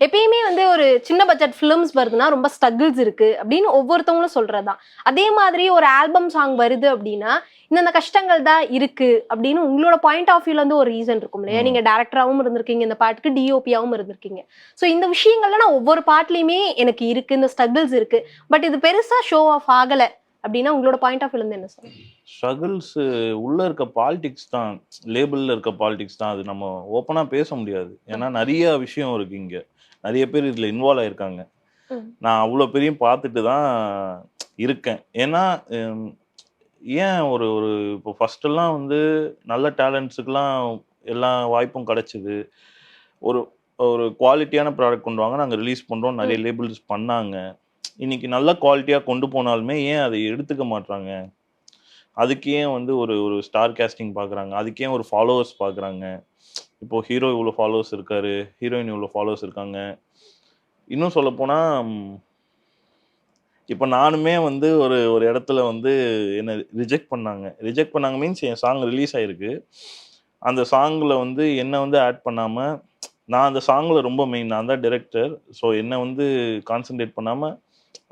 எப்பயுமே வந்து ஒரு சின்ன பட்ஜெட் ஃபிலிம்ஸ் வருதுன்னா ரொம்ப ஸ்ட்ரகிள்ஸ் இருக்கு அப்படின்னு ஒவ்வொருத்தவங்களும் சொல்றதுதான். அதே மாதிரி ஒரு ஆல்பம் சாங் வருது அப்படின்னா இந்த கஷ்டங்கள் தான் இருக்கு அப்படின்னு உங்களோட பாயிண்ட் ஆஃப் வியூல இருந்து ஒரு ரீசன் இருக்கும் இல்லையா? நீங்க டேரக்டராகவும் இருந்திருக்கீங்க, இந்த பாட்டுக்கு டிஓபியாவும் இருந்திருக்கீங்க. ஸோ இந்த விஷயங்கள்ல நான் ஒவ்வொரு பாட்டுலயுமே எனக்கு இருக்கு, இந்த ஸ்ட்ரகிள்ஸ் இருக்கு. பட் இது பெருசா ஷோ ஆஃப் ஆகல அப்படின்னா உங்களோட பாயிண்ட் ஆஃப் வியூல இருந்து என்ன சொல்லுங்க? ஸ்ட்ரகிள்ஸ் உள்ள இருக்க பாலிடிக்ஸ் தான், லேபிள்ல இருக்க பாலிடிக்ஸ் தான். அது நம்ம ஓப்பனா பேச முடியாது. ஏன்னா நிறைய விஷயம் இருக்கு இங்க. நிறைய பேர் இதுல இன்வால்வ் ஆயிருக்காங்க. நான் அவ்வளோ பெரிய பார்த்துட்டு தான் இருக்கேன். ஏன்னா ஏன் ஒரு ஒரு இப்போ ஃபர்ஸ்டெல்லாம் வந்து நல்ல டேலண்ட்ஸுக்கெல்லாம் எல்லா வாய்ப்பும் கிடைச்சிது. ஒரு ஒரு குவாலிட்டியான ப்ராடக்ட் கொண்டு வாங்க, நாங்கள் ரிலீஸ் பண்ணுறோம், நிறைய லேபிள்ஸ் பண்ணாங்க. இன்னைக்கு நல்ல குவாலிட்டியாக கொண்டு போனாலுமே ஏன் அதை எடுத்துக்க மாட்றாங்க? அதுக்கு ஏன் வந்து ஒரு ஒரு ஸ்டார் கேஸ்டிங் பார்க்குறாங்க? அதுக்கு ஏன் ஒரு ஃபாலோவர்ஸ் பார்க்குறாங்க? இப்போ ஹீரோ இவ்வளோ ஃபாலோவர்ஸ் இருக்காரு, ஹீரோயின் இவ்வளோ ஃபாலோவர்ஸ் இருக்காங்க. இன்னும் சொல்லப்போனா, இப்போ நானுமே வந்து ஒரு ஒரு இடத்துல வந்து என்ன ரிஜெக்ட் பண்ணாங்க. ரிஜெக்ட் பண்ணாங்க மீன்ஸ் என் சாங் ரிலீஸ் ஆயிருக்கு. அந்த சாங்ல வந்து என்ன வந்து ஆட் பண்ணாம, நான் அந்த சாங்ல ரொம்ப மெயின். நான் தான் டைரக்டர். ஸோ என்ன வந்து கான்சன்ட்ரேட் பண்ணாம,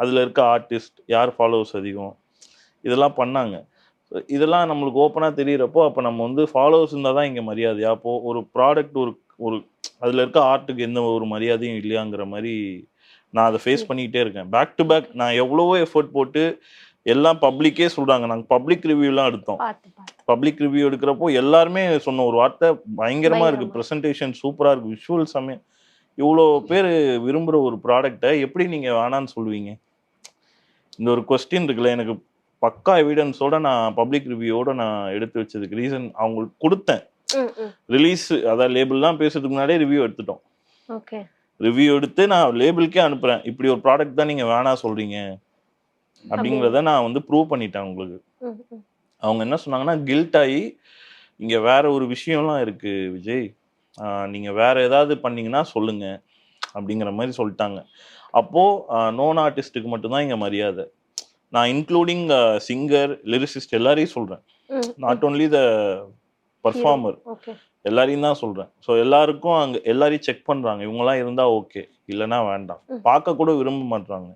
அதில இருக்க ஆர்டிஸ்ட், யார் ஃபாலோவர்ஸ் அதிகம், இதெல்லாம் பண்ணாங்க. இதெல்லாம் நம்மளுக்கு ஓப்பனா தெரியறப்போ, அப்ப நம்ம வந்து ஃபாலோவர்ஸ் இருந்தா தான் இங்க மரியாதையா? அப்போ ஒரு ப்ராடக்ட் ஒரு ஒரு அதில இருக்க ஆர்ட்டுக்கு எந்த ஒரு மரியாதையும் இல்லையாங்கிற மாரி நான் அத ஃபேஸ் பண்ணிக்கிட்டே இருக்கேன். பேக் டு பேக் நான் எவ்வளவோ எஃபோர்ட் போட்டு எல்லாம் பப்ளிக்கே சொல்றாங்க. நாங்க பப்ளிக் ரிவ்யூலாம் எடுத்தோம். பப்ளிக் ரிவ்யூ எடுக்கிறப்போ எல்லாருமே சொன்ன ஒரு வார்த்தை, பயங்கரமா இருக்கு. பிரசன்டேஷன் சூப்பரா இருக்கு. விஷுவல் செமையா. இவ்வளோ பேரு விரும்புற ஒரு ப்ராடக்ட்ட எப்படி நீங்க வேணான்னு சொல்லுவீங்க? இந்த ஒரு கொஸ்டின் இருக்குல்ல, எனக்கு பக்கா எவிடன்ஸோட நான் பப்ளிக் ரிவ்யூவோட நான் எடுத்து வச்சதுக்கு ரீசன் அவங்களுக்கு குடுத்தேன். ரிலீஸ் அதான் லேபிள்லாம் பேசுறதுக்கு முன்னாடியே ரிவ்யூ எடுத்துட்டோம். ஓகே. ரிவ்யூ எடுத்து நான் லேபிளுக்கே அனுப்புறேன். இப்படி ஒரு ப்ராடக்ட் தான் நீங்க வேணாம் சொல்றீங்க அப்படிங்கிறத நான் வந்து ப்ரூவ் பண்ணிட்டேன் உங்களுக்கு. அவங்க என்ன சொன்னாங்கன்னா, கில்ட் ஆகி இங்க வேற ஒரு விஷயம்லாம் இருக்கு விஜய். நீங்க வேற ஏதாவது பண்ணீங்கன்னா சொல்லுங்க அப்படிங்கிற மாதிரி சொல்லிட்டாங்க. அப்போ நோன் ஆர்டிஸ்டுக்கு மட்டும்தான் இங்க மரியாதை. நான் இன்க்ளூடிங் சிங்கர், லிரிசிஸ்ட் எல்லாரையும் சொல்றேன். நாட் ஓன்லி த பர்ஃபார்மர், எல்லாரையும் தான் சொல்றேன். ஸோ எல்லாருக்கும் அங்க எல்லாரையும் செக் பண்றாங்க. இவங்கெல்லாம் இருந்தா ஓகே, இல்லைன்னா வேண்டாம். பார்க்க கூட விரும்ப மாட்டாங்க.